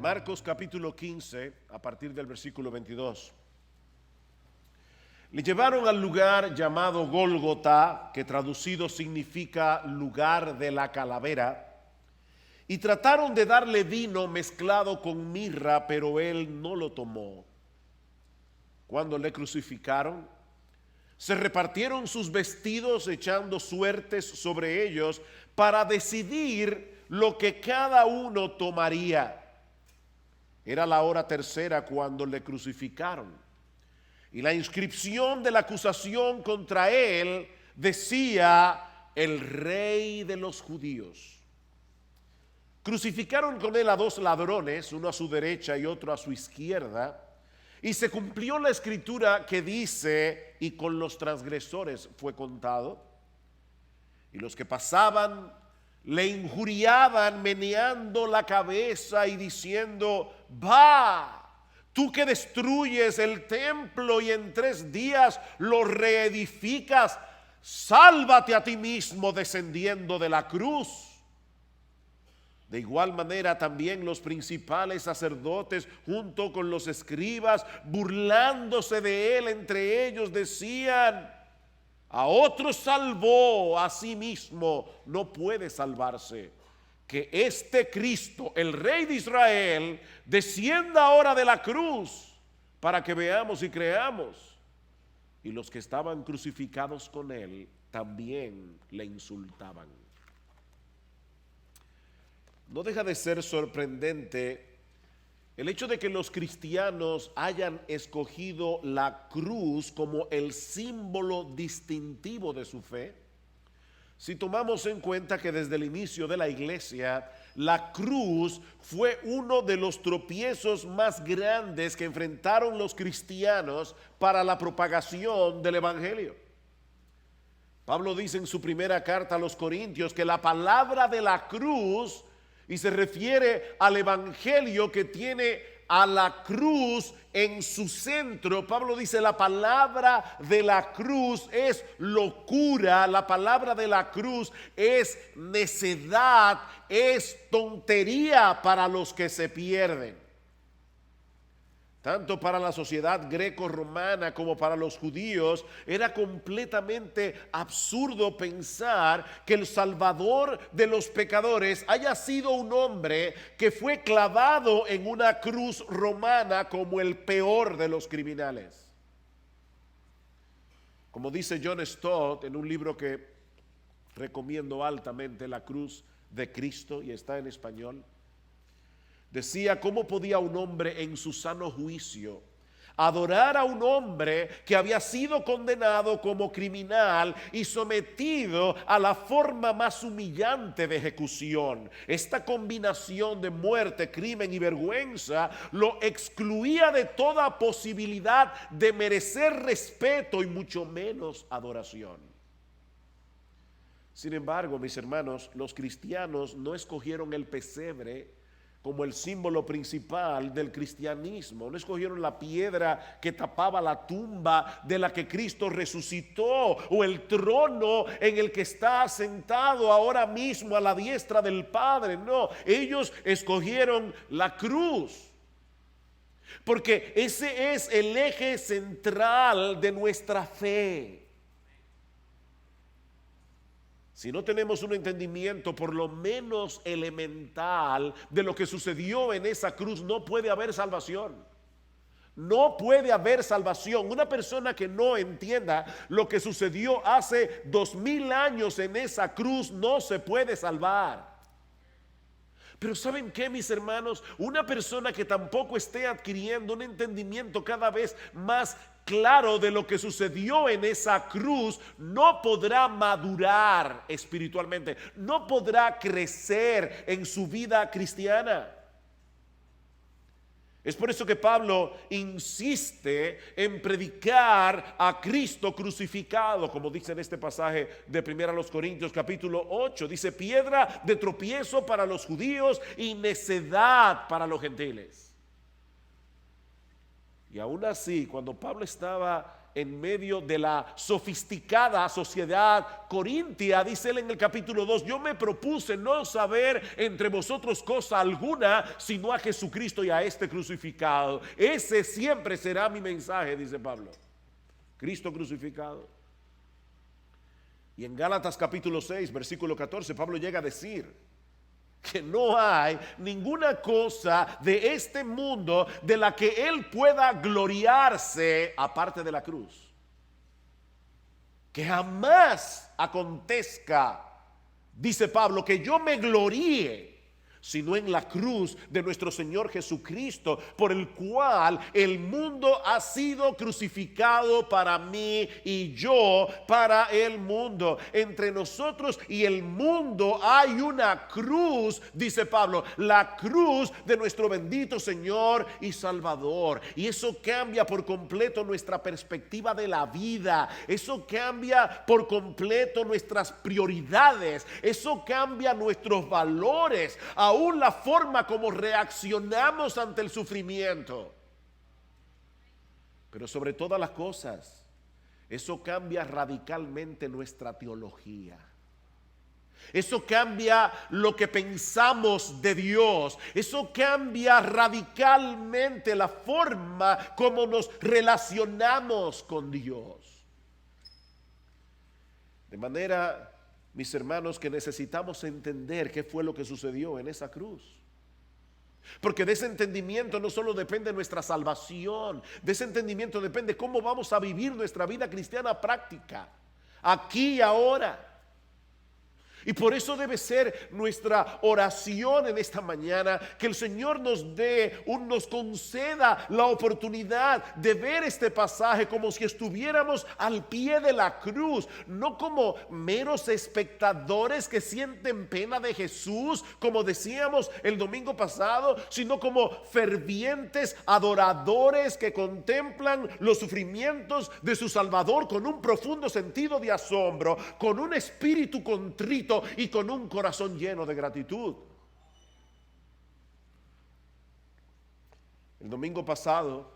Marcos capítulo 15, a partir del versículo 22. Le llevaron al lugar llamado Gólgota, que traducido significa lugar de la calavera, y trataron de darle vino mezclado con mirra, pero él no lo tomó. Cuando le crucificaron, se repartieron sus vestidos echando suertes sobre ellos para decidir lo que cada uno tomaría. Era la hora tercera cuando le crucificaron, y la inscripción de la acusación contra él decía: el Rey de los Judíos. Crucificaron con él a dos ladrones, uno a su derecha y otro a su izquierda, y se cumplió la escritura que dice: y con los transgresores fue contado. Y los que pasaban le injuriaban meneando la cabeza y diciendo: va, tú que destruyes el templo y en 3 días lo reedificas, sálvate a ti mismo descendiendo de la cruz. De igual manera también los principales sacerdotes junto con los escribas, burlándose de él entre ellos, decían: a otro salvó, a sí mismo no puede salvarse. Que este Cristo, el Rey de Israel, descienda ahora de la cruz para que veamos y creamos. Y los que estaban crucificados con él también le insultaban. No deja de ser sorprendente el hecho de que los cristianos hayan escogido la cruz como el símbolo distintivo de su fe. Si tomamos en cuenta que desde el inicio de la iglesia, la cruz fue uno de los tropiezos más grandes que enfrentaron los cristianos para la propagación del evangelio. Pablo dice en su primera carta a los Corintios que la palabra de la cruz, y se refiere al evangelio que tiene a la cruz en su centro. Pablo dice: la palabra de la cruz es locura, la palabra de la cruz es necedad, es tontería para los que se pierden. Tanto para la sociedad greco-romana como para los judíos era completamente absurdo pensar que el Salvador de los pecadores haya sido un hombre que fue clavado en una cruz romana como el peor de los criminales. Como dice John Stott en un libro que recomiendo altamente, La cruz de Cristo, y está en español, decía: ¿cómo podía un hombre en su sano juicio adorar a un hombre que había sido condenado como criminal y sometido a la forma más humillante de ejecución? Esta combinación de muerte, crimen y vergüenza lo excluía de toda posibilidad de merecer respeto y mucho menos adoración. Sin embargo, mis hermanos, los cristianos no escogieron el pesebre como el símbolo principal del cristianismo. No escogieron la piedra que tapaba la tumba de la que Cristo resucitó, o el trono en el que está sentado ahora mismo a la diestra del Padre. No, ellos escogieron la cruz, porque ese es el eje central de nuestra fe. Si no tenemos un entendimiento por lo menos elemental de lo que sucedió en esa cruz, no puede haber salvación. No puede haber salvación. Una persona que no entienda lo que sucedió hace 2000 años en esa cruz no se puede salvar. Pero ¿saben qué, mis hermanos? Una persona que tampoco esté adquiriendo un entendimiento cada vez más claro de lo que sucedió en esa cruz, no podrá madurar espiritualmente, no podrá crecer en su vida cristiana. Es por eso que Pablo insiste en predicar a Cristo crucificado, como dice en este pasaje de 1 Corintios capítulo 8. Dice: piedra de tropiezo para los judíos y necedad para los gentiles. Y aún así, cuando Pablo estaba en medio de la sofisticada sociedad corintia. Dice él en el capítulo 2, yo me propuse no saber entre vosotros cosa alguna, sino a Jesucristo y a este crucificado. Ese siempre será mi mensaje, dice Pablo. Cristo crucificado. Y en Gálatas capítulo 6, versículo 14, Pablo llega a decir que no hay ninguna cosa de este mundo de la que él pueda gloriarse aparte de la cruz. Que jamás acontezca, dice Pablo, que yo me gloríe, sino en la cruz de nuestro Señor Jesucristo, por el cual el mundo ha sido crucificado para mí y yo para el mundo. Entre nosotros y el mundo hay una cruz, dice Pablo, la cruz de nuestro bendito Señor y Salvador. Y eso cambia por completo nuestra perspectiva de la vida. Eso cambia por completo nuestras prioridades. Eso cambia nuestros valores, aún la forma como reaccionamos ante el sufrimiento. Pero sobre todas las cosas, eso cambia radicalmente nuestra teología. Eso cambia lo que pensamos de Dios. Eso cambia radicalmente la forma como nos relacionamos con Dios. De manera, mis hermanos, que necesitamos entender qué fue lo que sucedió en esa cruz. Porque de ese entendimiento no solo depende nuestra salvación, de ese entendimiento depende cómo vamos a vivir nuestra vida cristiana práctica, aquí y ahora. Y por eso debe ser nuestra oración en esta mañana, que el Señor nos conceda la oportunidad de ver este pasaje como si estuviéramos al pie de la cruz, no como meros espectadores que sienten pena de Jesús, como decíamos el domingo pasado, sino como fervientes adoradores que contemplan los sufrimientos de su Salvador con un profundo sentido de asombro, con un espíritu contrito y con un corazón lleno de gratitud. El domingo pasado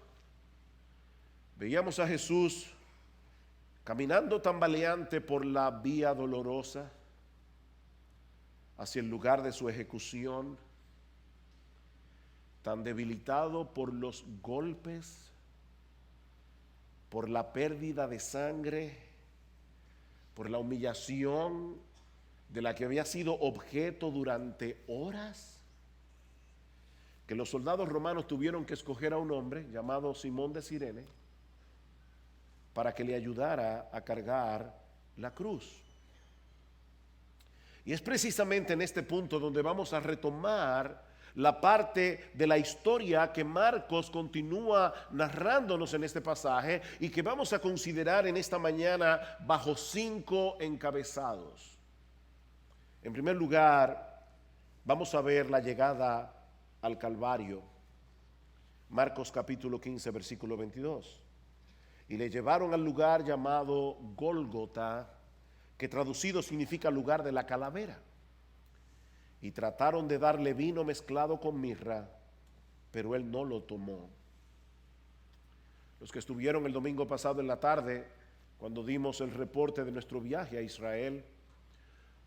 veíamos a Jesús caminando tambaleante por la vía dolorosa hacia el lugar de su ejecución, tan debilitado por los golpes, por la pérdida de sangre, por la humillación de la que había sido objeto durante horas, que los soldados romanos tuvieron que escoger a un hombre llamado Simón de Cirene para que le ayudara a cargar la cruz. Y es precisamente en este punto donde vamos a retomar la parte de la historia que Marcos continúa narrándonos en este pasaje y que vamos a considerar en esta mañana bajo 5 encabezados. En primer lugar, vamos a ver la llegada al Calvario. Marcos capítulo 15, versículo 22. Y le llevaron al lugar llamado Gólgota, que traducido significa lugar de la calavera. Y trataron de darle vino mezclado con mirra, pero él no lo tomó. Los que estuvieron el domingo pasado en la tarde, cuando dimos el reporte de nuestro viaje a Israel,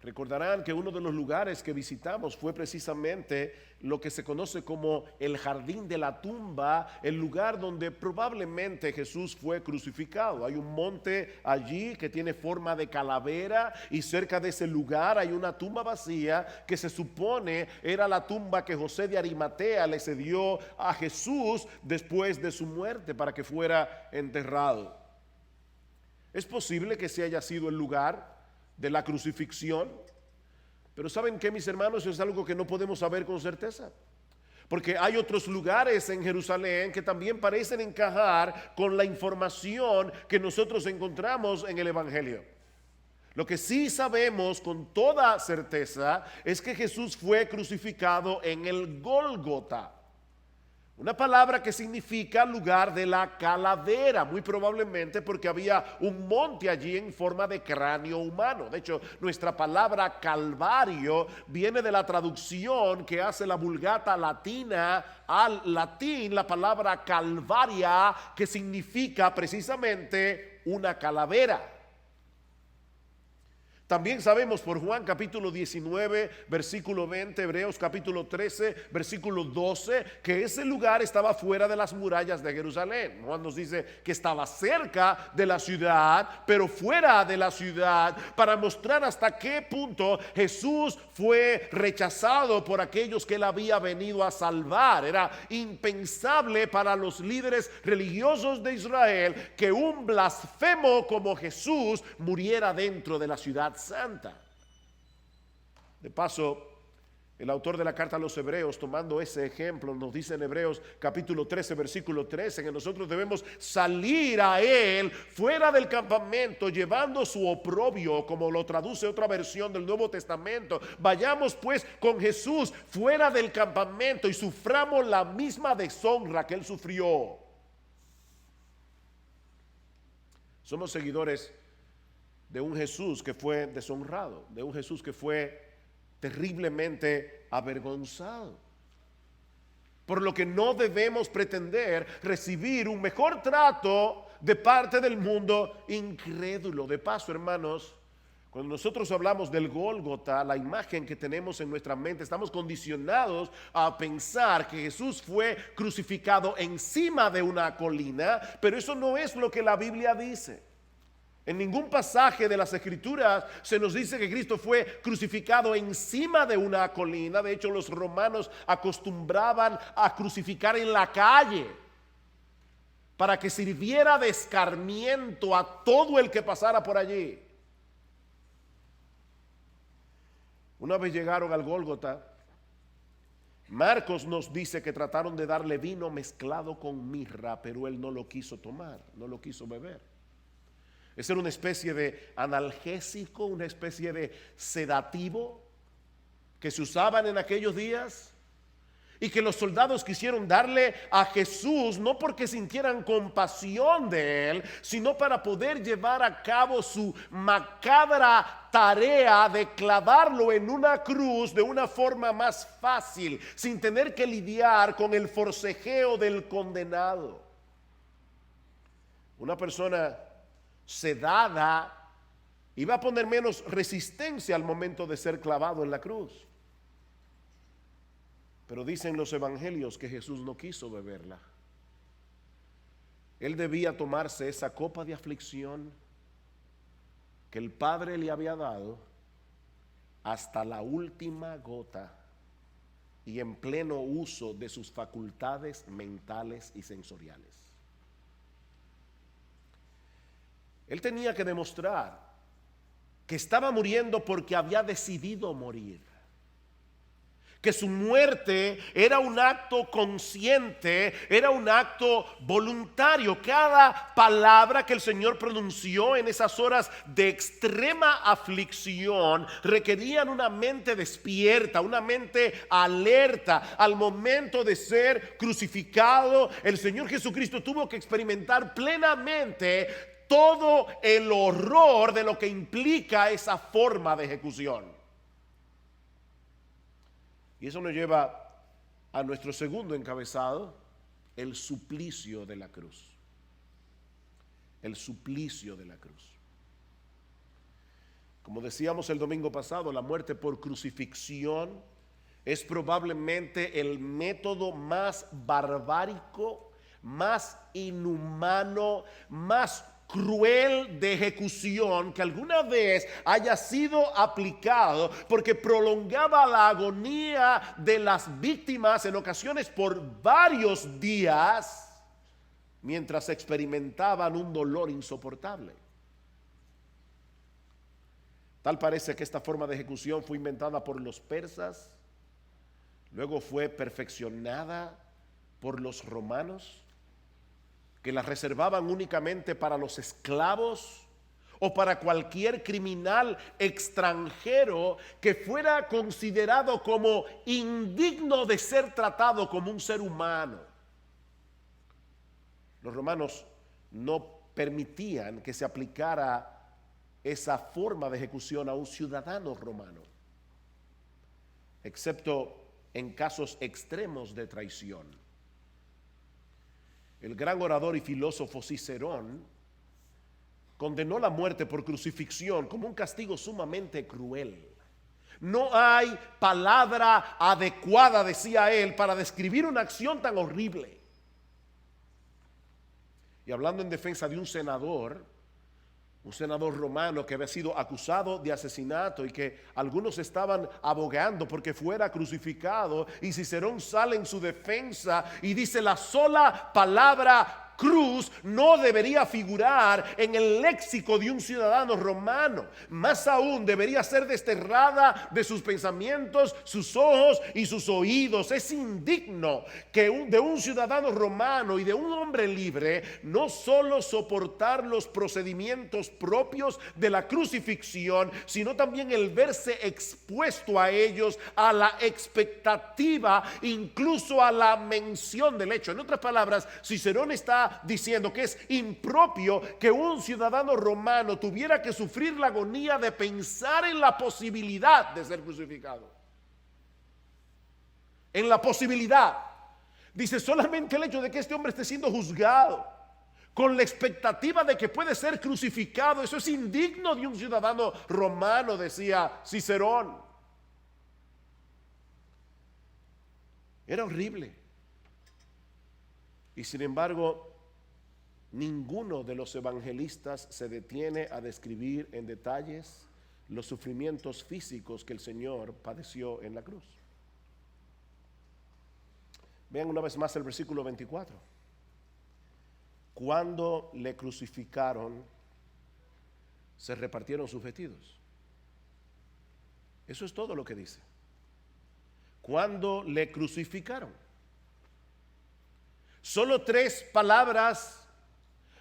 recordarán que uno de los lugares que visitamos fue precisamente lo que se conoce como el jardín de la tumba, el lugar donde probablemente Jesús fue crucificado. Hay un monte allí que tiene forma de calavera y cerca de ese lugar hay una tumba vacía que se supone era la tumba que José de Arimatea le cedió a Jesús después de su muerte para que fuera enterrado. Es posible que ese haya sido el lugar de la crucifixión, pero ¿saben qué, mis hermanos? Eso es algo que no podemos saber con certeza, porque hay otros lugares en Jerusalén que también parecen encajar con la información que nosotros encontramos en el Evangelio. Lo que sí sabemos con toda certeza es que Jesús fue crucificado en el Gólgota. Una palabra que significa lugar de la calavera, muy probablemente porque había un monte allí en forma de cráneo humano. De hecho, nuestra palabra calvario viene de la traducción que hace la Vulgata latina al latín, la palabra calvaria, que significa precisamente una calavera. También sabemos por Juan capítulo 19, versículo 20, Hebreos capítulo 13, versículo 12, que ese lugar estaba fuera de las murallas de Jerusalén. Juan nos dice que estaba cerca de la ciudad, pero fuera de la ciudad, para mostrar hasta qué punto Jesús fue rechazado por aquellos que él había venido a salvar. Era impensable para los líderes religiosos de Israel que un blasfemo como Jesús muriera dentro de la ciudad santa. De paso, el autor de la carta a los Hebreos, tomando ese ejemplo, nos dice en Hebreos capítulo 13, versículo 13, que nosotros debemos salir a él fuera del campamento, llevando su oprobio, como lo traduce otra versión del Nuevo Testamento. Vayamos pues con Jesús fuera del campamento y suframos la misma deshonra que él sufrió. Somos seguidores de un Jesús que fue deshonrado, de un Jesús que fue terriblemente avergonzado. Por lo que no debemos pretender recibir un mejor trato de parte del mundo incrédulo. De paso, hermanos, cuando nosotros hablamos del Gólgota, la imagen que tenemos en nuestra mente, estamos condicionados a pensar que Jesús fue crucificado encima de una colina, pero eso no es lo que la Biblia dice. En ningún pasaje de las Escrituras se nos dice que Cristo fue crucificado encima de una colina. De hecho, los romanos acostumbraban a crucificar en la calle para que sirviera de escarmiento a todo el que pasara por allí. Una vez llegaron al Gólgota, Marcos nos dice que trataron de darle vino mezclado con mirra, pero él no lo quiso tomar, no lo quiso beber. Esa era una especie de analgésico, una especie de sedativo que se usaban en aquellos días y que los soldados quisieron darle a Jesús, no porque sintieran compasión de él, sino para poder llevar a cabo su macabra tarea de clavarlo en una cruz de una forma más fácil, sin tener que lidiar con el forcejeo del condenado. Una persona sedada iba a poner menos resistencia al momento de ser clavado en la cruz. Pero dicen los evangelios que Jesús no quiso beberla. Él debía tomarse esa copa de aflicción que el Padre le había dado hasta la última gota y en pleno uso de sus facultades mentales y sensoriales. Él tenía que demostrar que estaba muriendo porque había decidido morir, que su muerte era un acto consciente, era un acto voluntario. Cada palabra que el Señor pronunció en esas horas de extrema aflicción requerían una mente despierta, una mente alerta. Al momento de ser crucificado, el Señor Jesucristo tuvo que experimentar plenamente todo el horror de lo que implica esa forma de ejecución. Y eso nos lleva a nuestro segundo encabezado, el suplicio de la cruz. El suplicio de la cruz. Como decíamos el domingo pasado, la muerte por crucifixión es probablemente el método más barbárico, más inhumano, más cruel de ejecución que alguna vez haya sido aplicado, porque prolongaba la agonía de las víctimas en ocasiones por varios días mientras experimentaban un dolor insoportable. Tal parece que esta forma de ejecución fue inventada por los persas, luego fue perfeccionada por los romanos, que las reservaban únicamente para los esclavos o para cualquier criminal extranjero que fuera considerado como indigno de ser tratado como un ser humano. Los romanos no permitían que se aplicara esa forma de ejecución a un ciudadano romano, excepto en casos extremos de traición. El gran orador y filósofo Cicerón condenó la muerte por crucifixión como un castigo sumamente cruel. No hay palabra adecuada, decía él, para describir una acción tan horrible. Y hablando en defensa de un senador romano que había sido acusado de asesinato y que algunos estaban abogando porque fuera crucificado, y Cicerón sale en su defensa y dice: la sola palabra cruz no debería figurar en el léxico de un ciudadano romano. Más aún, debería ser desterrada de sus pensamientos, sus ojos y sus oídos. Es indigno que de un ciudadano romano y de un hombre libre no solo soportar los procedimientos propios de la crucifixión, sino también el verse expuesto a ellos, a la expectativa, incluso a la mención del hecho. En otras palabras, Cicerón está diciendo que es impropio que un ciudadano romano tuviera que sufrir la agonía de pensar en la posibilidad de ser crucificado. En la posibilidad. Dice, solamente el hecho de que este hombre esté siendo juzgado con la expectativa de que puede ser crucificado, eso es indigno de un ciudadano romano, decía Cicerón. Era horrible. Y sin embargo, ninguno de los evangelistas se detiene a describir en detalles los sufrimientos físicos que el Señor padeció en la cruz. Vean una vez más el versículo 24. Cuando le crucificaron, se repartieron sus vestidos. Eso es todo lo que dice. Cuando le crucificaron. Solo 3 palabras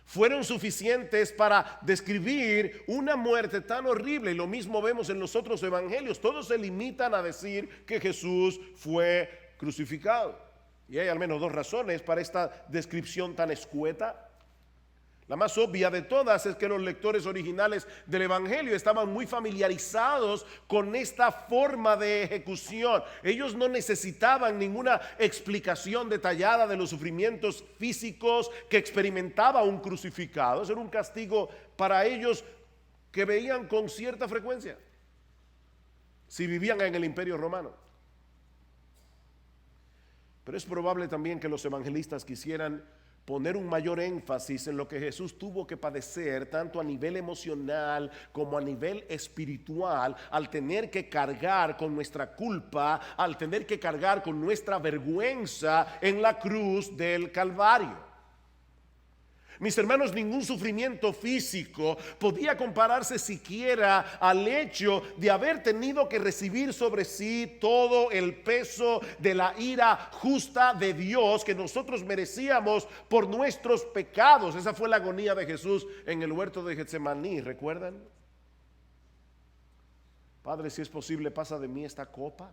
fueron suficientes para describir una muerte tan horrible, y lo mismo vemos en los otros evangelios. Todos se limitan a decir que Jesús fue crucificado, y hay al menos 2 razones para esta descripción tan escueta. La más obvia de todas es que los lectores originales del evangelio estaban muy familiarizados con esta forma de ejecución. Ellos no necesitaban ninguna explicación detallada de los sufrimientos físicos que experimentaba un crucificado. Ese era un castigo para ellos que veían con cierta frecuencia si vivían en el Imperio Romano. Pero es probable también que los evangelistas quisieran poner un mayor énfasis en lo que Jesús tuvo que padecer, tanto a nivel emocional como a nivel espiritual, al tener que cargar con nuestra culpa, al tener que cargar con nuestra vergüenza en la cruz del Calvario. Mis hermanos, ningún sufrimiento físico podía compararse siquiera al hecho de haber tenido que recibir sobre sí todo el peso de la ira justa de Dios que nosotros merecíamos por nuestros pecados. Esa fue la agonía de Jesús en el huerto de Getsemaní, ¿recuerdan? Padre, si es posible, pasa de mí esta copa.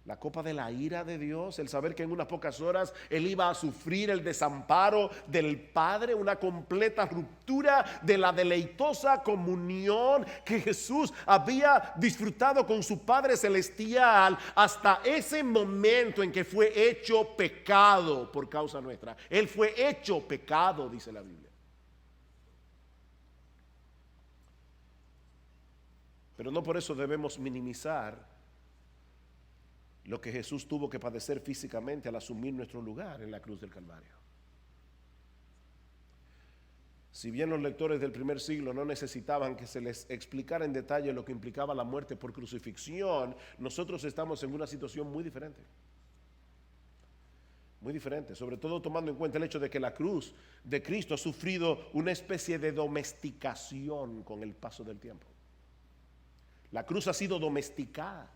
La copa de la ira de Dios, el saber que en unas pocas horas Él iba a sufrir el desamparo del Padre, una completa ruptura de la deleitosa comunión que Jesús había disfrutado con su Padre Celestial hasta ese momento en que fue hecho pecado por causa nuestra. Él fue hecho pecado, dice la Biblia. Pero no por eso debemos minimizar lo que Jesús tuvo que padecer físicamente al asumir nuestro lugar en la cruz del Calvario. Si bien los lectores del primer siglo no necesitaban que se les explicara en detalle lo que implicaba la muerte por crucifixión, nosotros estamos en una situación muy diferente. Muy diferente, sobre todo tomando en cuenta el hecho de que la cruz de Cristo ha sufrido una especie de domesticación con el paso del tiempo. La cruz ha sido domesticada,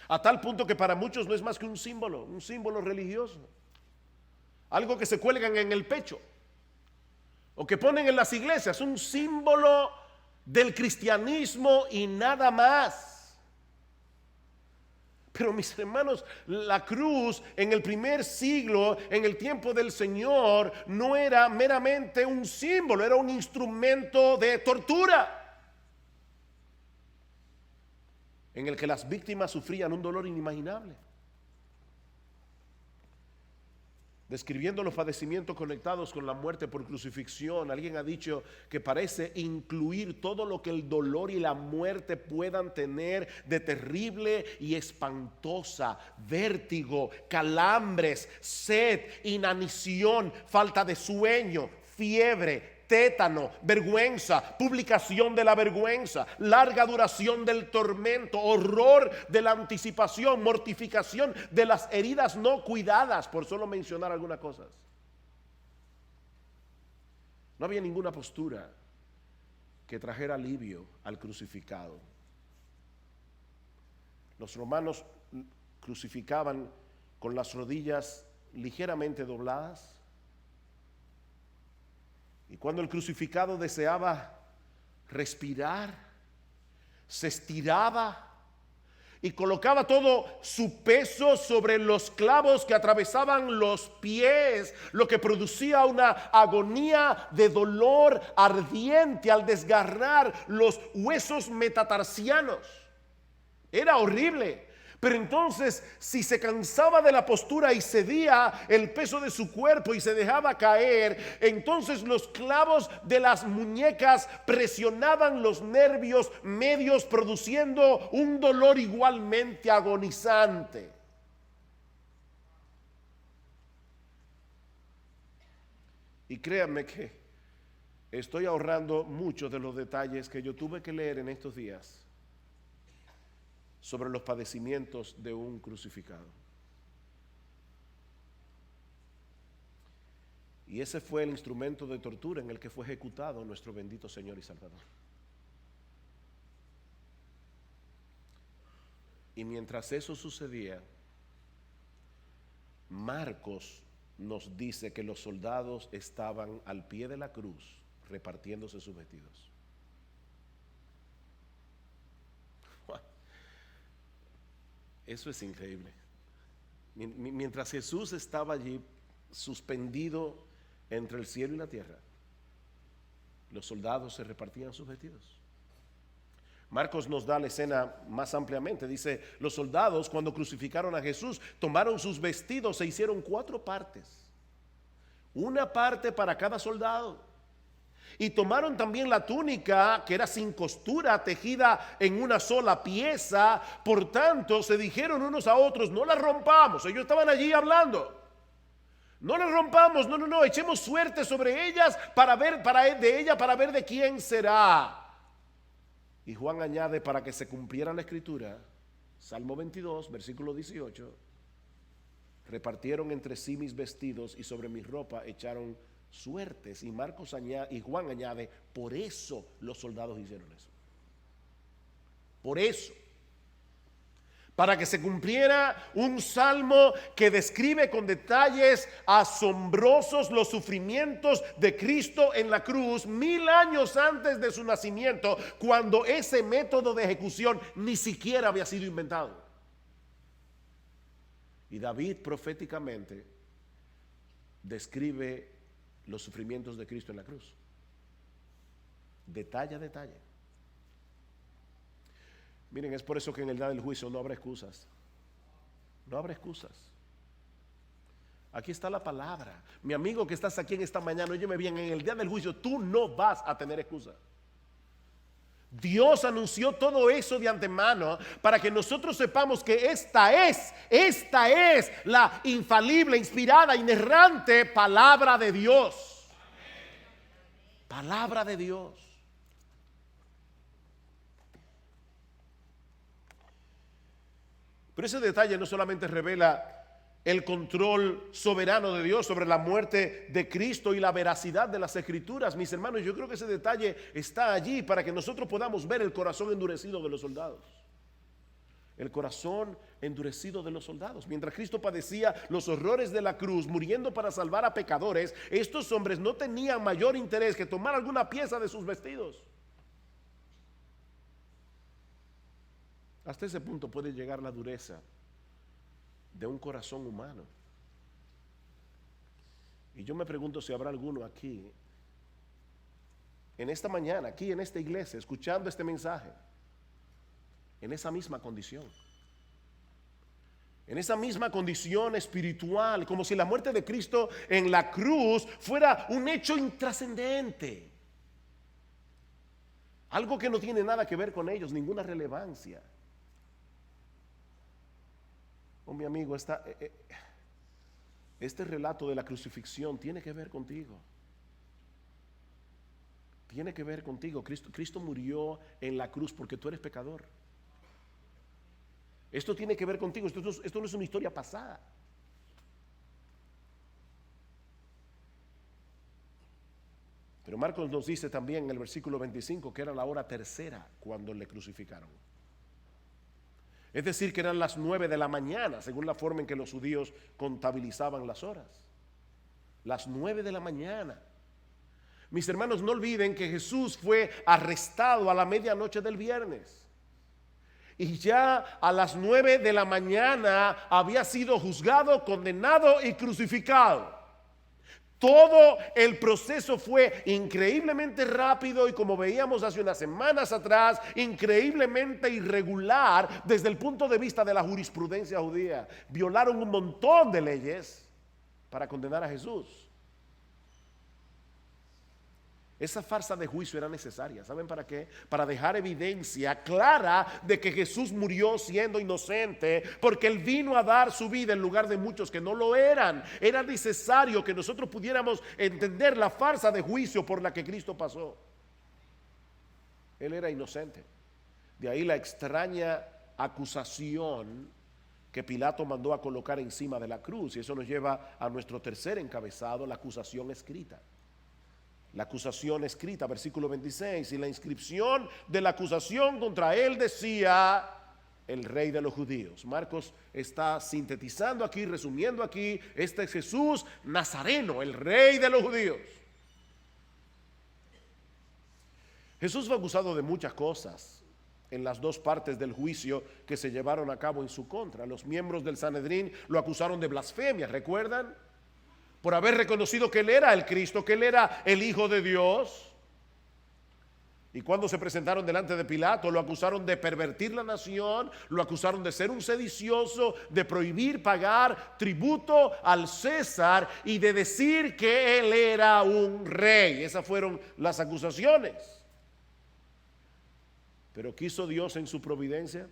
a tal punto que para muchos no es más que un símbolo religioso, algo que se cuelgan en el pecho o que ponen en las iglesias, un símbolo del cristianismo y nada más. Pero mis hermanos, la cruz en el primer siglo, en el tiempo del Señor, no era meramente un símbolo, era un instrumento de tortura, en el que las víctimas sufrían un dolor inimaginable. Describiendo los padecimientos conectados con la muerte por crucifixión, alguien ha dicho que parece incluir todo lo que el dolor y la muerte puedan tener de terrible y espantosa: vértigo, calambres, sed, inanición, falta de sueño, fiebre, tétano, vergüenza, publicación de la vergüenza, larga duración del tormento, horror de la anticipación, mortificación de las heridas no cuidadas, por solo mencionar algunas cosas. No había ninguna postura que trajera alivio al crucificado. Los romanos crucificaban con las rodillas ligeramente dobladas. Y cuando el crucificado deseaba respirar, se estiraba y colocaba todo su peso sobre los clavos que atravesaban los pies, lo que producía una agonía de dolor ardiente al desgarrar los huesos metatarsianos. Era horrible. Pero entonces, si se cansaba de la postura y cedía el peso de su cuerpo y se dejaba caer, entonces los clavos de las muñecas presionaban los nervios medios, produciendo un dolor igualmente agonizante. Y créanme que estoy ahorrando muchos de los detalles que yo tuve que leer en estos días sobre los padecimientos de un crucificado. Y ese fue el instrumento de tortura en el que fue ejecutado nuestro bendito Señor y Salvador. Y mientras eso sucedía, Marcos nos dice que los soldados estaban al pie de la cruz repartiéndose sus vestidos. Eso es increíble. Mientras Jesús estaba allí suspendido entre el cielo y la tierra, los soldados se repartían sus vestidos. Marcos nos da la escena más ampliamente. Dice: los soldados, cuando crucificaron a Jesús, tomaron sus vestidos e hicieron 4 partes, una parte para cada soldado. Y tomaron también la túnica, que era sin costura, tejida en una sola pieza. Por tanto, se dijeron unos a otros: no la rompamos. Ellos estaban allí hablando. No la rompamos, no, echemos suerte sobre ellas para ver de quién será. Y Juan añade, para que se cumpliera la escritura, Salmo 22, versículo 18: repartieron entre sí mis vestidos y sobre mi ropa echaron suertes. Y Juan añade, por eso los soldados hicieron eso. Por eso, para que se cumpliera un salmo que describe con detalles asombrosos los sufrimientos de Cristo en la cruz 1000 años antes de su nacimiento, cuando ese método de ejecución ni siquiera había sido inventado. Y David proféticamente describe los sufrimientos de Cristo en la cruz, detalle a detalle. Miren, es por eso que en el día del juicio no habrá excusas. No habrá excusas. Aquí está la palabra. Mi amigo que estás aquí en esta mañana, óyeme bien, en el día del juicio tú no vas a tener excusa. Dios anunció todo eso de antemano para que nosotros sepamos que esta es la infalible, inspirada, inerrante palabra de Dios. Palabra de Dios. Pero ese detalle no solamente revela el control soberano de Dios sobre la muerte de Cristo y la veracidad de las Escrituras, mis hermanos, yo creo que ese detalle está allí para que nosotros podamos ver el corazón endurecido de los soldados. El corazón endurecido de los soldados. Mientras Cristo padecía los horrores de la cruz, muriendo para salvar a pecadores, estos hombres no tenían mayor interés que tomar alguna pieza de sus vestidos. Hasta ese punto puede llegar la dureza de un corazón humano. Y yo me pregunto si habrá alguno aquí, en esta mañana, aquí en esta iglesia, escuchando este mensaje, en esa misma condición. En esa misma condición espiritual, como si la muerte de Cristo en la cruz fuera un hecho intrascendente. Algo que no tiene nada que ver con ellos, ninguna relevancia. Oh, mi amigo, este relato de la crucifixión tiene que ver contigo. Tiene que ver contigo. Cristo murió en la cruz porque tú eres pecador. Esto tiene que ver contigo. Esto no es una historia pasada. Pero Marcos nos dice también en el versículo 25 que era la hora tercera cuando le crucificaron. Es decir, que eran las 9 de la mañana, según la forma en que los judíos contabilizaban las horas. Las 9 de la mañana. Mis hermanos, no olviden que Jesús fue arrestado a la medianoche del viernes. Y ya a las 9 de la mañana había sido juzgado, condenado y crucificado. Todo el proceso fue increíblemente rápido y, como veíamos hace unas semanas atrás, increíblemente irregular desde el punto de vista de la jurisprudencia judía. Violaron un montón de leyes para condenar a Jesús. Esa farsa de juicio era necesaria. ¿Saben para qué? Para dejar evidencia clara de que Jesús murió siendo inocente, porque Él vino a dar su vida en lugar de muchos que no lo eran. Era necesario que nosotros pudiéramos entender la farsa de juicio por la que Cristo pasó. Él era inocente. De ahí la extraña acusación que Pilato mandó a colocar encima de la cruz. Y eso nos lleva a nuestro tercer encabezado, la acusación escrita. La acusación escrita, versículo 26, y la inscripción de la acusación contra él decía: el rey de los judíos. Marcos está sintetizando aquí, resumiendo aquí, este es Jesús Nazareno, el rey de los judíos. Jesús fue acusado de muchas cosas en las dos partes del juicio que se llevaron a cabo en su contra. Los miembros del Sanedrín lo acusaron de blasfemia, ¿recuerdan? Por haber reconocido que Él era el Cristo, que Él era el Hijo de Dios. Y cuando se presentaron delante de Pilato, lo acusaron de pervertir la nación, lo acusaron de ser un sedicioso, de prohibir pagar tributo al César y de decir que Él era un rey. Esas fueron las acusaciones. Pero quiso Dios en su providencia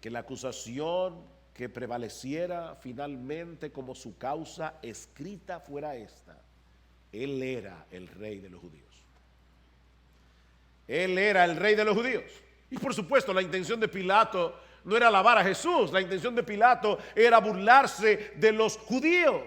que la acusación que prevaleciera finalmente como su causa escrita fuera esta: Él era el rey de los judíos. Él era el rey de los judíos. Y por supuesto la intención de Pilato no era alabar a Jesús. La intención de Pilato era burlarse de los judíos.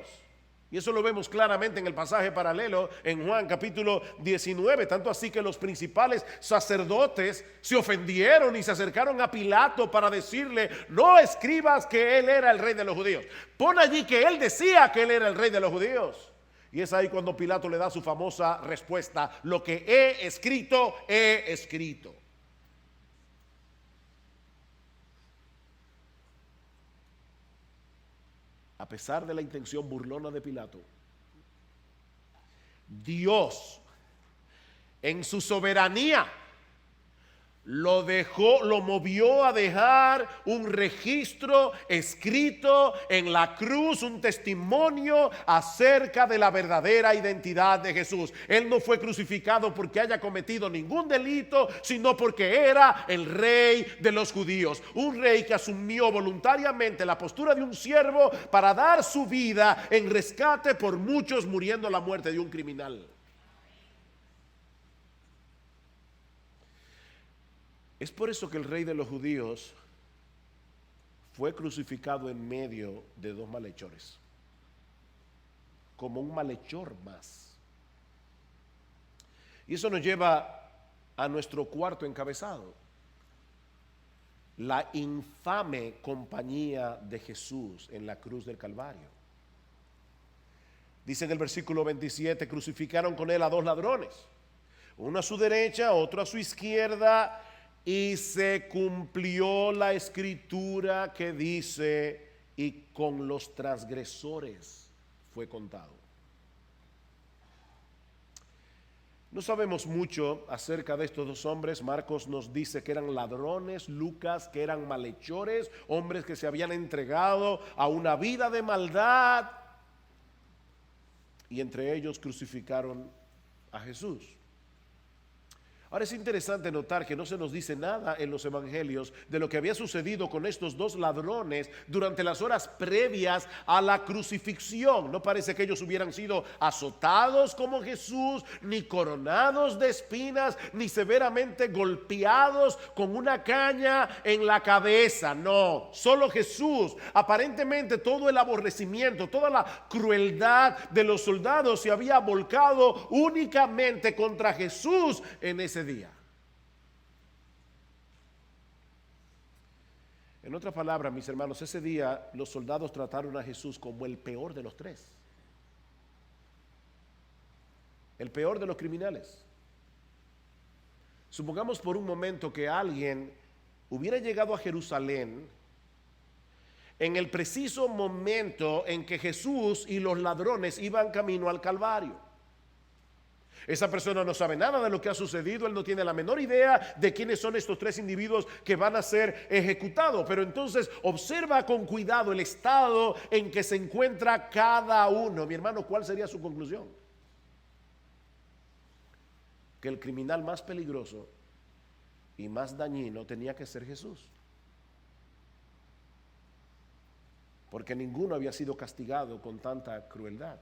Y eso lo vemos claramente en el pasaje paralelo en Juan capítulo 19, tanto así que los principales sacerdotes se ofendieron y se acercaron a Pilato para decirle: no escribas que él era el rey de los judíos, pon allí que él decía que él era el rey de los judíos. Y es ahí cuando Pilato le da su famosa respuesta: lo que he escrito, he escrito. A pesar de la intención burlona de Pilato, Dios en su soberanía lo movió a dejar un registro escrito en la cruz, un testimonio acerca de la verdadera identidad de Jesús. Él no fue crucificado porque haya cometido ningún delito, sino porque era el rey de los judíos. Un rey que asumió voluntariamente la postura de un siervo para dar su vida en rescate por muchos, muriendo la muerte de un criminal. Es por eso que el rey de los judíos fue crucificado en medio de dos malhechores, como un malhechor más. Y eso nos lleva a nuestro cuarto encabezado: la infame compañía de Jesús en la cruz del Calvario. Dice en el versículo 27: crucificaron con él a dos ladrones, uno a su derecha, otro a su izquierda. Y se cumplió la escritura que dice, y con los transgresores fue contado. No sabemos mucho acerca de estos dos hombres. Marcos nos dice que eran ladrones, Lucas que eran malhechores, hombres que se habían entregado a una vida de maldad, y entre ellos crucificaron a Jesús. Ahora es interesante notar que no se nos dice nada en los evangelios de lo que había sucedido con estos dos ladrones durante las horas previas a la crucifixión. No parece que ellos hubieran sido azotados como Jesús, ni coronados de espinas, ni severamente golpeados con una caña en la cabeza. No, solo Jesús. Aparentemente todo el aborrecimiento, toda la crueldad de los soldados se había volcado únicamente contra Jesús en ese día. En otras palabras, mis hermanos, ese día los soldados trataron a Jesús como el peor de los tres, el peor de los criminales. Supongamos por un momento que alguien hubiera llegado a Jerusalén en el preciso momento en que Jesús y los ladrones iban camino al Calvario. Esa persona no sabe nada de lo que ha sucedido, él no tiene la menor idea de quiénes son estos tres individuos que van a ser ejecutados, pero entonces observa con cuidado el estado en que se encuentra cada uno. Mi hermano, ¿cuál sería su conclusión? Que el criminal más peligroso y más dañino tenía que ser Jesús, porque ninguno había sido castigado con tanta crueldad.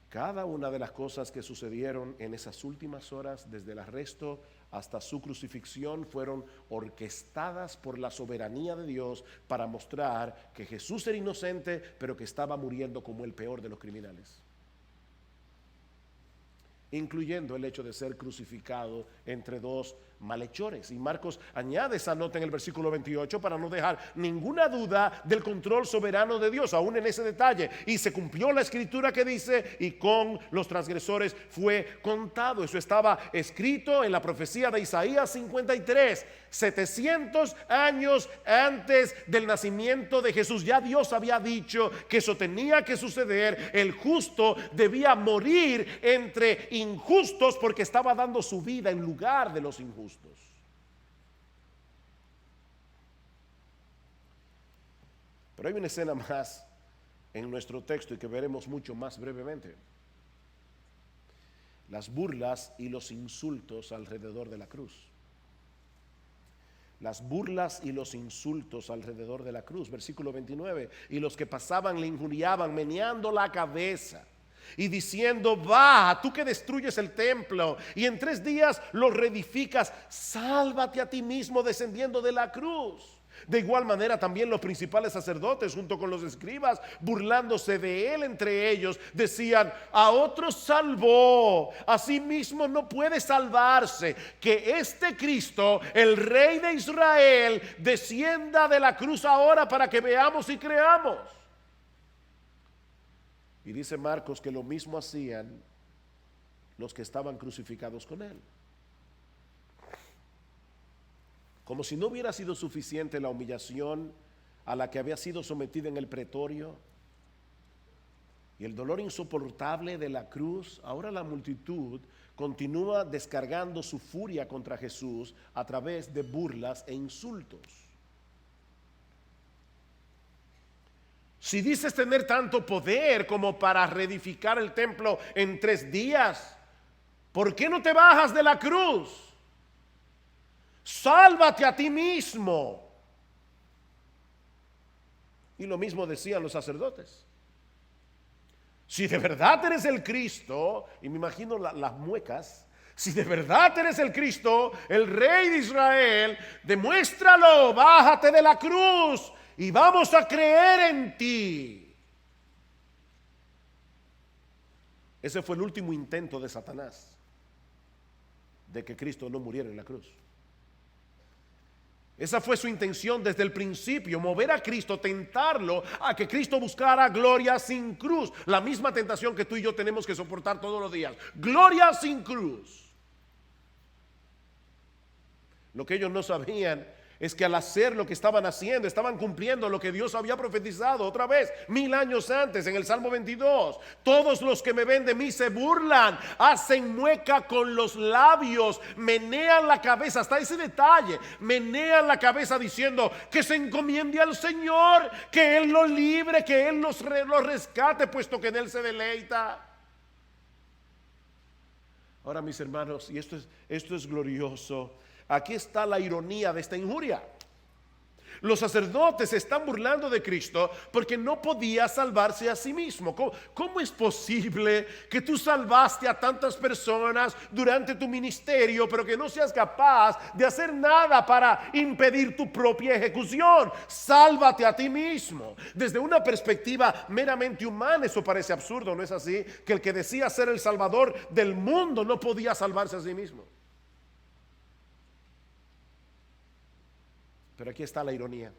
Cada una de las cosas que sucedieron en esas últimas horas, desde el arresto hasta su crucifixión, fueron orquestadas por la soberanía de Dios para mostrar que Jesús era inocente, pero que estaba muriendo como el peor de los criminales, incluyendo el hecho de ser crucificado entre dos malhechores. Y Marcos añade esa nota en el versículo 28 para no dejar ninguna duda del control soberano de Dios, aún en ese detalle. Y se cumplió la escritura que dice, y con los transgresores fue contado. Eso estaba escrito en la profecía de Isaías 53, 700 años antes del nacimiento de Jesús. Ya Dios había dicho que eso tenía que suceder. El justo debía morir entre injustos porque estaba dando su vida en lugar de los injustos. Pero hay una escena más en nuestro texto y que veremos mucho más brevemente: las burlas y los insultos alrededor de la cruz. Las burlas y los insultos alrededor de la cruz. Versículo 29: y los que pasaban le injuriaban, meneando la cabeza y diciendo: va, tú que destruyes el templo y en 3 días lo reedificas, sálvate a ti mismo descendiendo de la cruz. De igual manera también los principales sacerdotes junto con los escribas, burlándose de él entre ellos, decían: a otros salvó, a sí mismo no puede salvarse. Que este Cristo, el Rey de Israel, descienda de la cruz ahora para que veamos y creamos. Y dice Marcos que lo mismo hacían los que estaban crucificados con él. Como si no hubiera sido suficiente la humillación a la que había sido sometida en el pretorio y el dolor insoportable de la cruz, ahora la multitud continúa descargando su furia contra Jesús a través de burlas e insultos. Si dices tener tanto poder como para reedificar el templo en 3 días, ¿por qué no te bajas de la cruz? Sálvate a ti mismo. Y lo mismo decían los sacerdotes. Si de verdad eres el Cristo, y me imagino las muecas, si de verdad eres el Cristo, el Rey de Israel, demuéstralo, bájate de la cruz y vamos a creer en ti. Ese fue el último intento de Satanás, de que Cristo no muriera en la cruz. Esa fue su intención desde el principio: mover a Cristo, tentarlo a que Cristo buscara gloria sin cruz. La misma tentación que tú y yo tenemos que soportar todos los días: gloria sin cruz. Lo que ellos no sabían es que al hacer lo que estaban haciendo, estaban cumpliendo lo que Dios había profetizado otra vez 1000 años antes en el Salmo 22. Todos los que me ven de mí se burlan, hacen mueca con los labios, menean la cabeza, hasta ese detalle, menean la cabeza diciendo que se encomiende al Señor, que Él lo libre, que Él los rescate, puesto que en Él se deleita. Ahora, mis hermanos, y esto es glorioso. Aquí está la ironía de esta injuria. Los sacerdotes se están burlando de Cristo porque no podía salvarse a sí mismo. ¿Cómo es posible que tú salvaste a tantas personas durante tu ministerio, pero que no seas capaz de hacer nada para impedir tu propia ejecución? Sálvate a ti mismo. Desde una perspectiva meramente humana, eso parece absurdo, ¿no es así? Que el que decía ser el salvador del mundo no podía salvarse a sí mismo. Pero aquí está la ironía.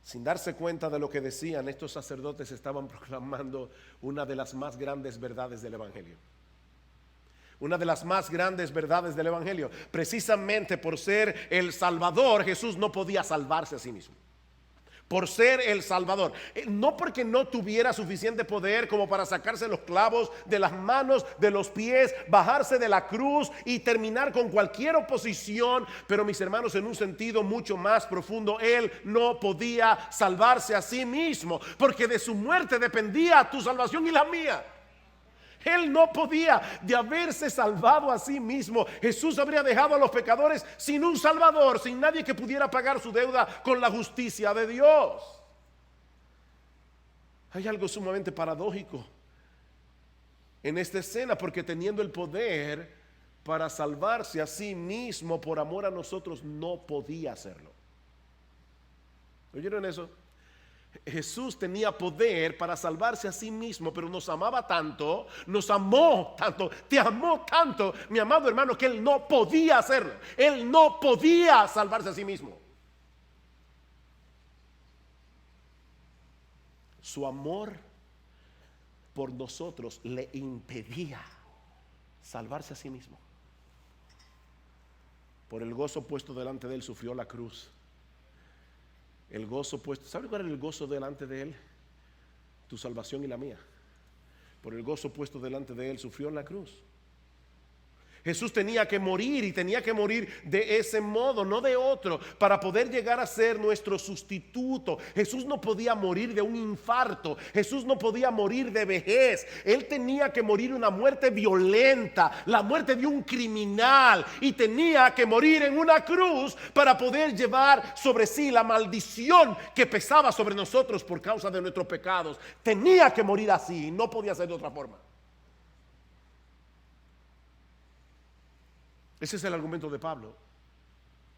Sin darse cuenta de lo que decían, estos sacerdotes estaban proclamando una de las más grandes verdades del Evangelio. Una de las más grandes verdades del Evangelio. Precisamente por ser el Salvador, Jesús no podía salvarse a sí mismo. Por ser el Salvador, no porque no tuviera suficiente poder como para sacarse los clavos de las manos, de los pies, bajarse de la cruz y terminar con cualquier oposición, pero mis hermanos, en un sentido mucho más profundo, Él no podía salvarse a sí mismo, porque de su muerte dependía tu salvación y la mía. Él no podía, de haberse salvado a sí mismo, Jesús habría dejado a los pecadores sin un salvador, sin nadie que pudiera pagar su deuda con la justicia de Dios. Hay algo sumamente paradójico en esta escena, porque teniendo el poder para salvarse a sí mismo por amor a nosotros, no podía hacerlo. ¿Oyeron eso? Jesús tenía poder para salvarse a sí mismo, pero nos amaba tanto, nos amó tanto, te amó tanto, mi amado hermano, que Él no podía hacerlo. Él no podía salvarse a sí mismo. Su amor por nosotros le impedía salvarse a sí mismo. Por el gozo puesto delante de Él sufrió la cruz. El gozo puesto, ¿sabe cuál era el gozo delante de Él? Tu salvación y la mía. Por el gozo puesto delante de Él sufrió en la cruz. Jesús tenía que morir, y tenía que morir de ese modo, no de otro, para poder llegar a ser nuestro sustituto. Jesús no podía morir de un infarto, Jesús no podía morir de vejez. Él tenía que morir una muerte violenta, la muerte de un criminal, y tenía que morir en una cruz para poder llevar sobre sí la maldición que pesaba sobre nosotros por causa de nuestros pecados. Tenía que morir así, no podía ser de otra forma. Ese es el argumento de Pablo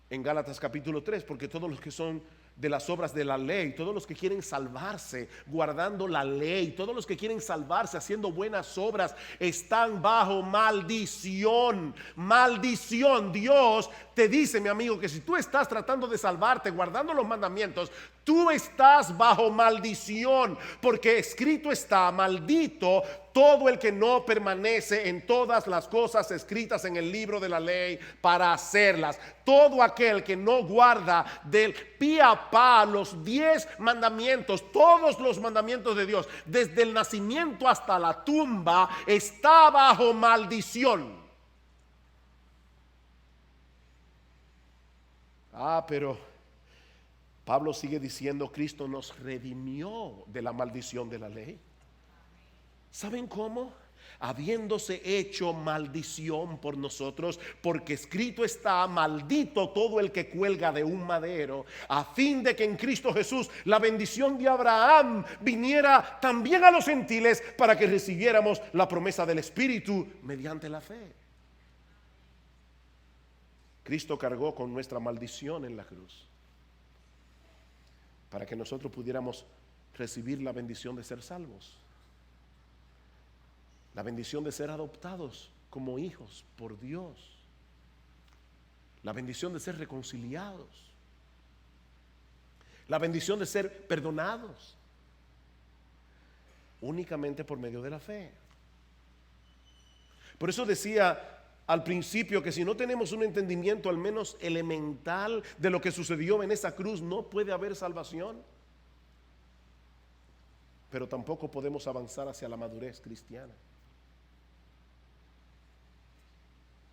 en Gálatas capítulo 3, porque todos los que son de las obras de la ley, todos los que quieren salvarse guardando la ley, todos los que quieren salvarse haciendo buenas obras, están bajo maldición. Maldición. Dios te dice, mi amigo, que si tú estás tratando de salvarte guardando los mandamientos, tú estás bajo maldición, porque escrito está: maldito todo el que no permanece en todas las cosas escritas en el libro de la ley para hacerlas. Todo aquel que no guarda del pie a pa los 10 mandamientos, todos los mandamientos de Dios, desde el nacimiento hasta la tumba, está bajo maldición. Pero Pablo sigue diciendo: Cristo nos redimió de la maldición de la ley. ¿Saben cómo? Habiéndose hecho maldición por nosotros, porque escrito está: maldito todo el que cuelga de un madero, a fin de que en Cristo Jesús la bendición de Abraham viniera también a los gentiles, para que recibiéramos la promesa del Espíritu mediante la fe. Cristo cargó con nuestra maldición en la cruz, para que nosotros pudiéramos recibir la bendición de ser salvos, la bendición de ser adoptados como hijos por Dios, la bendición de ser reconciliados, la bendición de ser perdonados, únicamente por medio de la fe. Por eso decía al principio que si no tenemos un entendimiento al menos elemental de lo que sucedió en esa cruz, no puede haber salvación. Pero tampoco podemos avanzar hacia la madurez cristiana.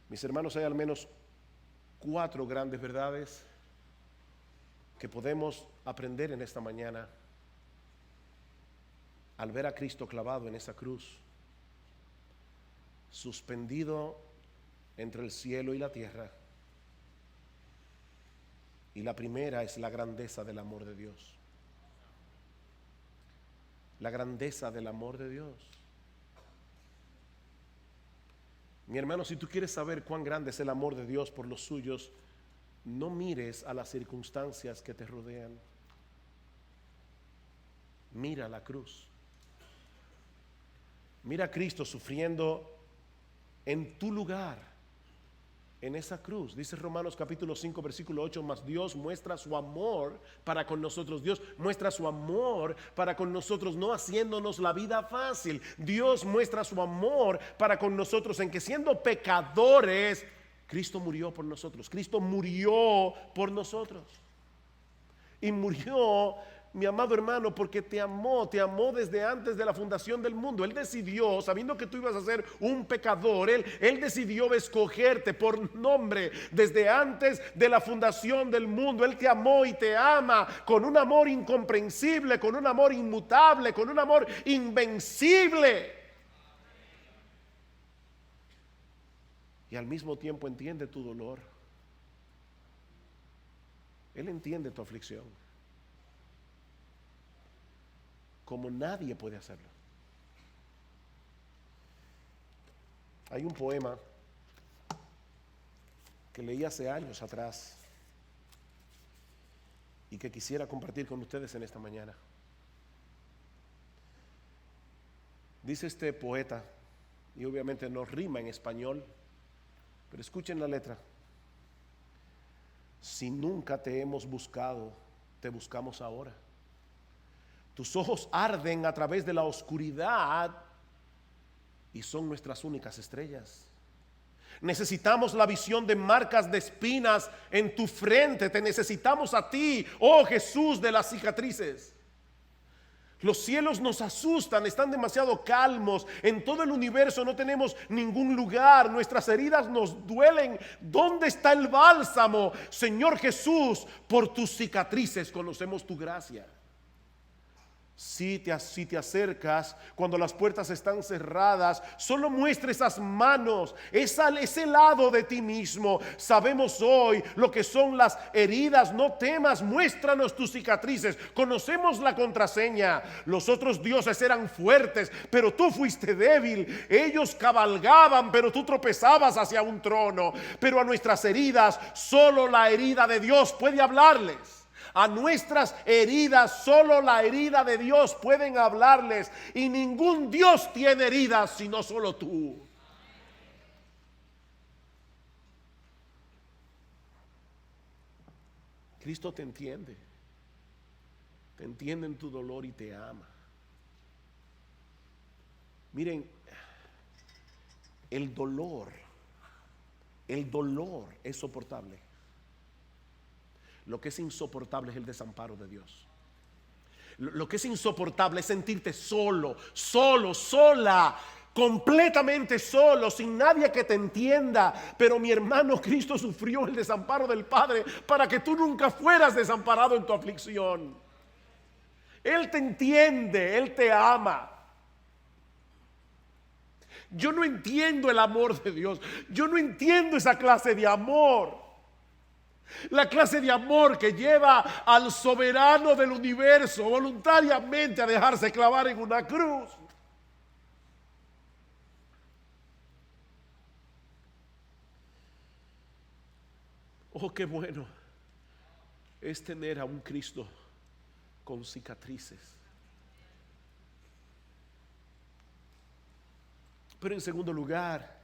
Mis hermanos, hay al menos 4 grandes verdades que podemos aprender en esta mañana al ver a Cristo clavado en esa cruz, suspendido entre el cielo y la tierra. Y la primera es la grandeza del amor de Dios. La grandeza del amor de Dios. Mi hermano, si tú quieres saber cuán grande es el amor de Dios por los suyos, no mires a las circunstancias que te rodean. Mira la cruz. Mira a Cristo sufriendo en tu lugar, en esa cruz. Dice Romanos capítulo 5 versículo 8, mas Dios muestra su amor para con nosotros. Dios muestra su amor para con nosotros, no haciéndonos la vida fácil. Dios muestra su amor para con nosotros en que siendo pecadores, Cristo murió por nosotros. Cristo murió por nosotros. Y murió, mi amado hermano, porque te amó desde antes de la fundación del mundo. Él decidió, sabiendo que tú ibas a ser un pecador, Él decidió escogerte por nombre desde antes de la fundación del mundo. Él te amó y te ama con un amor incomprensible, con un amor inmutable, con un amor invencible. Y al mismo tiempo entiende tu dolor. Él entiende tu aflicción como nadie puede hacerlo. Hay un poema que leí hace años atrás y que quisiera compartir con ustedes en esta mañana. Dice este poeta, y obviamente no rima en español, pero escuchen la letra. Si nunca te hemos buscado, te buscamos ahora. Tus ojos arden a través de la oscuridad y son nuestras únicas estrellas. Necesitamos la visión de marcas de espinas en tu frente. Te necesitamos a ti, oh Jesús de las cicatrices. Los cielos nos asustan, están demasiado calmos. En todo el universo no tenemos ningún lugar. Nuestras heridas nos duelen. ¿Dónde está el bálsamo? Señor Jesús, por tus cicatrices conocemos tu gracia. Si te acercas cuando las puertas están cerradas, solo muestra esas manos, ese lado de ti mismo. Sabemos hoy lo que son las heridas. No temas, muéstranos tus cicatrices. Conocemos la contraseña. Los otros dioses eran fuertes, pero tú fuiste débil. Ellos cabalgaban, pero tú tropezabas hacia un trono. Pero a nuestras heridas, solo la herida de Dios puede hablarles. A nuestras heridas, solo la herida de Dios pueden hablarles. Y ningún Dios tiene heridas, sino solo tú. Cristo te entiende en tu dolor y te ama. Miren, el dolor es soportable. Lo que es insoportable es el desamparo de Dios. Lo que es insoportable es sentirte solo, sola, completamente solo, sin nadie que te entienda. Pero mi hermano, Cristo sufrió el desamparo del Padre para que tú nunca fueras desamparado en tu aflicción. Él te entiende, Él te ama. Yo no entiendo el amor de Dios. Yo no entiendo esa clase de amor. La clase de amor que lleva al soberano del universo voluntariamente a dejarse clavar en una cruz. Oh, qué bueno es tener a un Cristo con cicatrices. Pero en segundo lugar,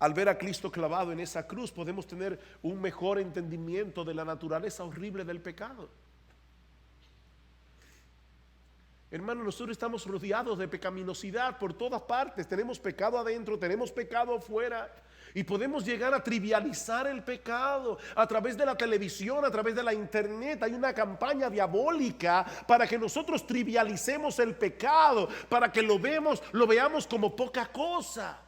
al ver a Cristo clavado en esa cruz, podemos tener un mejor entendimiento de la naturaleza horrible del pecado. Hermano, nosotros estamos rodeados de pecaminosidad por todas partes. Tenemos pecado adentro, tenemos pecado afuera. Y podemos llegar a trivializar el pecado a través de la televisión, a través de la internet. Hay una campaña diabólica para que nosotros trivialicemos el pecado, para que lo veamos como poca cosa.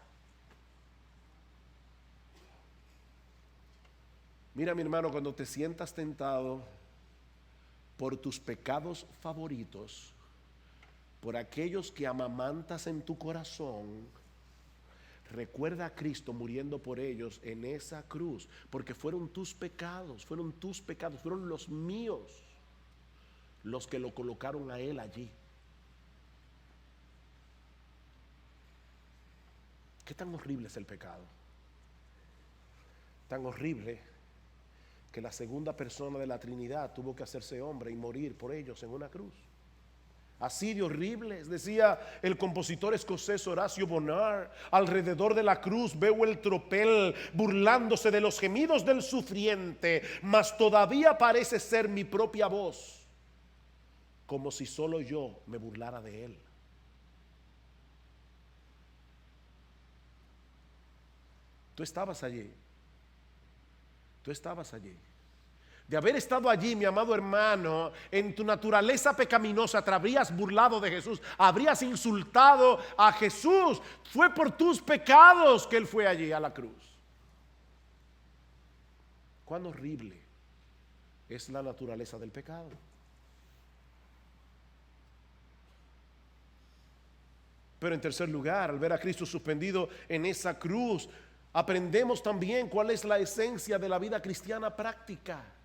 Mira, mi hermano, cuando te sientas tentado por tus pecados favoritos, por aquellos que amamantas en tu corazón, recuerda a Cristo muriendo por ellos en esa cruz, porque fueron tus pecados, fueron los míos los que lo colocaron a Él allí. ¿Qué tan horrible es el pecado? Tan horrible que la segunda persona de la Trinidad tuvo que hacerse hombre y morir por ellos en una cruz. Así de horribles, decía el compositor escocés Horacio Bonar, alrededor de la cruz veo el tropel burlándose de los gemidos del sufriente, mas todavía parece ser mi propia voz, como si solo yo me burlara de él. Tú estabas allí. De haber estado allí, mi amado hermano, en tu naturaleza pecaminosa te habrías burlado de Jesús, habrías insultado a Jesús. Fue por tus pecados que Él fue allí a la cruz. Cuán horrible es la naturaleza del pecado. Pero en tercer lugar, al ver a Cristo suspendido en esa cruz, aprendemos también cuál es la esencia de la vida cristiana práctica.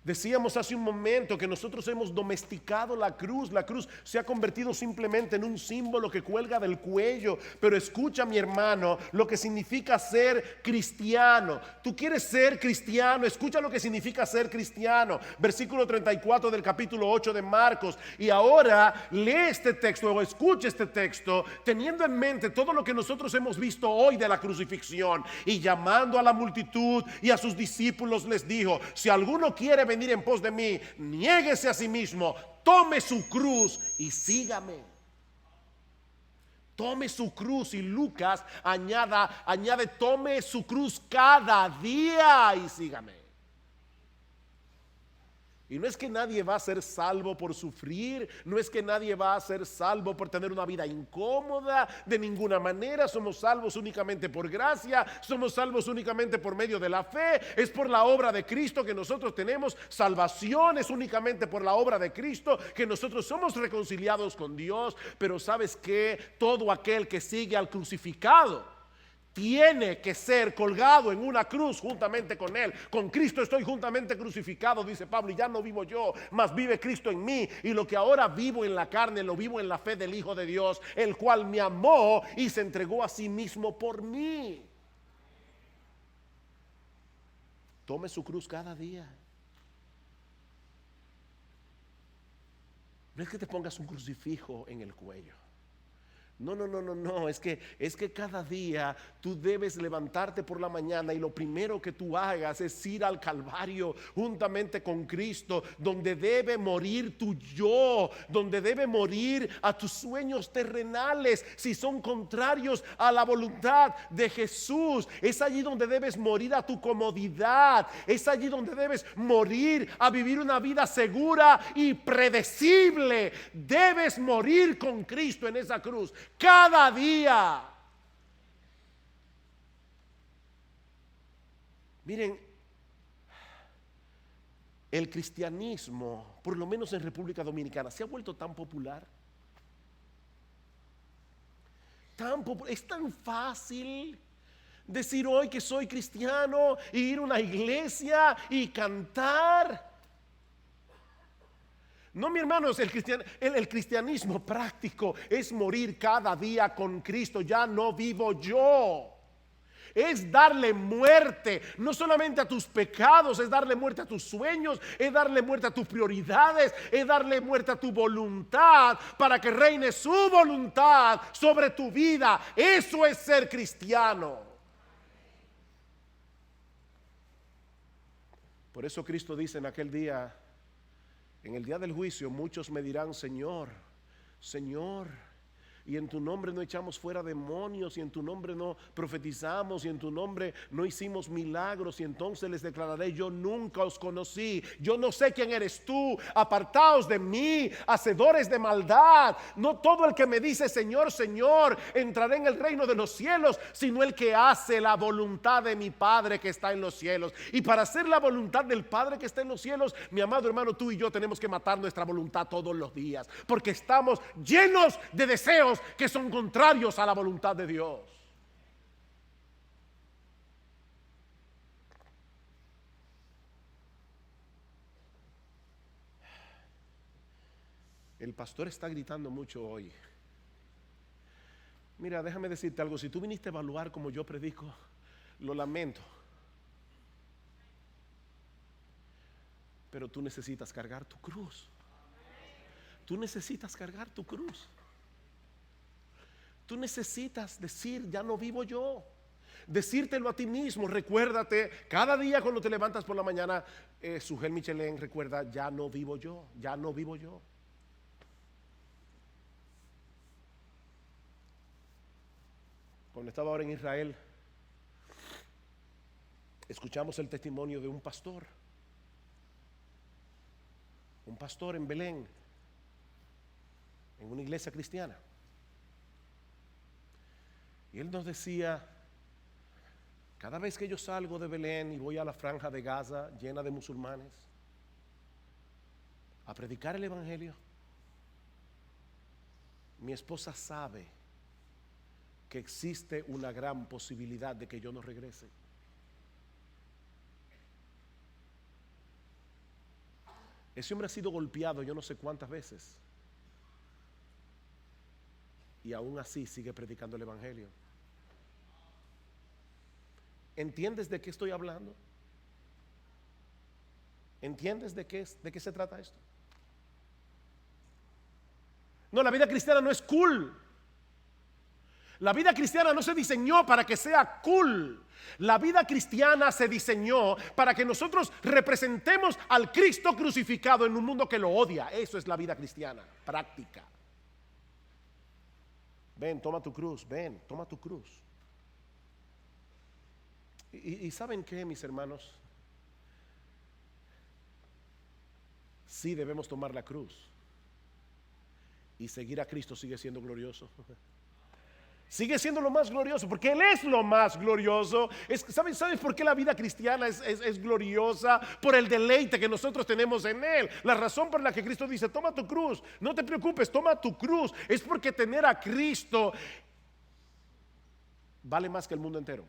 Decíamos hace un momento que nosotros hemos domesticado la cruz. La cruz se ha convertido simplemente en un símbolo que cuelga del cuello. Pero escucha, mi hermano, lo que significa ser cristiano. Tú quieres ser cristiano, escucha lo que significa ser cristiano. Versículo 34 del capítulo 8 de Marcos. Y ahora lee este texto o escucha este texto teniendo en mente todo lo que nosotros hemos visto hoy de la crucifixión. Y llamando a la multitud y a sus discípulos les dijo: si alguno quiere venir en pos de mí, niéguese a sí mismo, tome su cruz y sígame. Tome su cruz. Y Lucas añade tome su cruz cada día y sígame. Y no es que nadie va a ser salvo por sufrir, no es que nadie va a ser salvo por tener una vida incómoda, de ninguna manera. Somos salvos únicamente por gracia, somos salvos únicamente por medio de la fe. Es por la obra de Cristo que nosotros tenemos salvación, es únicamente por la obra de Cristo que nosotros somos reconciliados con Dios. Pero ¿sabes qué? Todo aquel que sigue al crucificado tiene que ser colgado en una cruz juntamente con Él. Con Cristo estoy juntamente crucificado, dice Pablo, y ya no vivo yo, mas vive Cristo en mí. Y lo que ahora vivo en la carne, lo vivo en la fe del Hijo de Dios, el cual me amó y se entregó a sí mismo por mí. Tome su cruz cada día. No es que te pongas un crucifijo en el cuello. No, es que cada día tú debes levantarte por la mañana y lo primero que tú hagas es ir al Calvario juntamente con Cristo, donde debe morir tu yo, donde debe morir a tus sueños terrenales si son contrarios a la voluntad de Jesús. Es allí donde debes morir a tu comodidad, es allí donde debes morir a vivir una vida segura y predecible. Debes morir con Cristo en esa cruz cada día. Miren, el cristianismo, por lo menos en República Dominicana, se ha vuelto tan popular. Es tan fácil decir hoy que soy cristiano, e ir a una iglesia y cantar. No, mi hermano, el cristianismo práctico es morir cada día con Cristo. Ya no vivo yo. Es darle muerte, no solamente a tus pecados, es darle muerte a tus sueños, es darle muerte a tus prioridades, es darle muerte a tu voluntad para que reine su voluntad sobre tu vida. Eso es ser cristiano. Por eso Cristo dice en aquel día: en el día del juicio muchos me dirán: Señor, Señor, y en tu nombre no echamos fuera demonios, y en tu nombre no profetizamos, y en tu nombre no hicimos milagros, y entonces les declararé: yo nunca os conocí, yo no sé quién eres tú, apartaos de mí, hacedores de maldad. No todo el que me dice Señor, Señor, entrará en el reino de los cielos, sino el que hace la voluntad de mi Padre que está en los cielos. Y para hacer la voluntad del Padre que está en los cielos, mi amado hermano, tú y yo tenemos que matar nuestra voluntad todos los días, porque estamos llenos de deseos que son contrarios a la voluntad de Dios. El pastor está gritando mucho hoy. Mira, déjame decirte algo. Si tú viniste a evaluar como yo predico, lo lamento, pero tú necesitas cargar tu cruz. Tú necesitas cargar tu cruz. Tú necesitas decir: ya no vivo yo. Decírtelo a ti mismo. Recuérdate cada día cuando te levantas por la mañana, Sujel Michelén, recuerda: ya no vivo yo, ya no vivo yo. Cuando estaba ahora en Israel, escuchamos el testimonio de un pastor en Belén, en una iglesia cristiana. Y él nos decía: cada vez que yo salgo de Belén y voy a la franja de Gaza llena de musulmanes a predicar el evangelio, mi esposa sabe que existe una gran posibilidad de que yo no regrese. Ese hombre ha sido golpeado yo no sé cuántas veces, y aún así sigue predicando el evangelio. ¿Entiendes de qué estoy hablando? ¿Entiendes de qué se trata esto? No, la vida cristiana no es cool. La vida cristiana no se diseñó para que sea cool. La vida cristiana se diseñó para que nosotros representemos al Cristo crucificado en un mundo que lo odia. Eso es la vida cristiana, práctica. Ven, toma tu cruz, ven, toma tu cruz. Y ¿saben qué, mis hermanos? Sí debemos tomar la cruz. Y seguir a Cristo sigue siendo glorioso. Sigue siendo lo más glorioso, porque Él es lo más glorioso. ¿Sabes por qué la vida cristiana es gloriosa? Por el deleite que nosotros tenemos en Él. La razón por la que Cristo dice: toma tu cruz, no te preocupes, toma tu cruz, es porque tener a Cristo vale más que el mundo entero.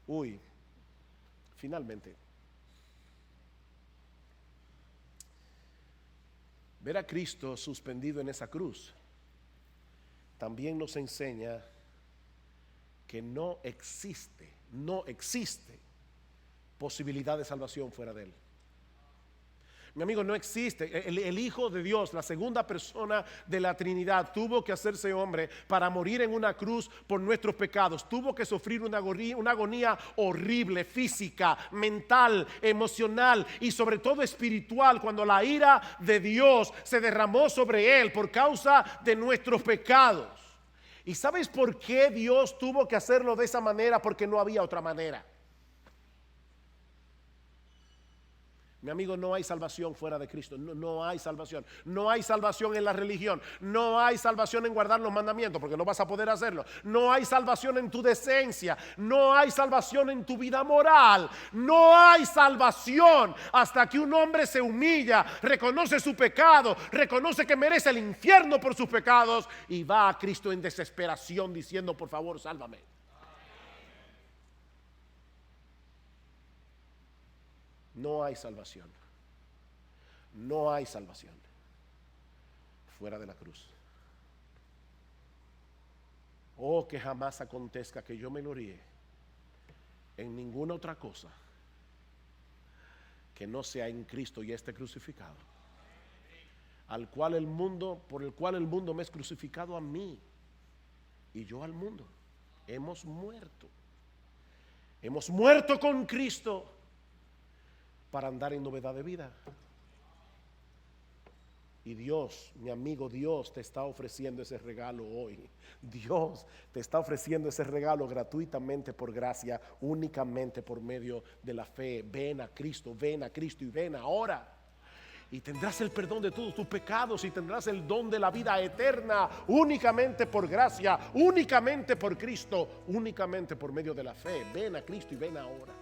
Uy, finalmente, ver a Cristo suspendido en esa cruz también nos enseña que no existe posibilidad de salvación fuera de Él. Mi amigo, no existe. El Hijo de Dios, la segunda persona de la Trinidad, tuvo que hacerse hombre para morir en una cruz por nuestros pecados. Tuvo que sufrir una agonía horrible, física, mental, emocional y sobre todo espiritual, cuando la ira de Dios se derramó sobre Él por causa de nuestros pecados. ¿Y sabes por qué Dios tuvo que hacerlo de esa manera? Porque no había otra manera. Mi amigo, no hay salvación fuera de Cristo. No hay salvación. No hay salvación en la religión. No hay salvación en guardar los mandamientos, porque no vas a poder hacerlo. No hay salvación en tu decencia. No hay salvación en tu vida moral. No hay salvación hasta que un hombre se humilla, reconoce su pecado, reconoce que merece el infierno por sus pecados y va a Cristo en desesperación diciendo: por favor, sálvame. No hay salvación. No hay salvación fuera de la cruz. Oh, que jamás acontezca que yo me gloríe en ninguna otra cosa que no sea en Cristo y este crucificado, por el cual el mundo me es crucificado a mí y yo al mundo. Hemos muerto con Cristo. para andar en novedad de vida. Y Dios, mi amigo, Dios te está ofreciendo ese regalo hoy. Dios te está ofreciendo ese regalo gratuitamente por gracia, únicamente por medio de la fe. Ven a Cristo y ven ahora. Y tendrás el perdón de todos tus pecados y tendrás el don de la vida eterna, únicamente por gracia, únicamente por Cristo, únicamente por medio de la fe. Ven a Cristo y ven ahora.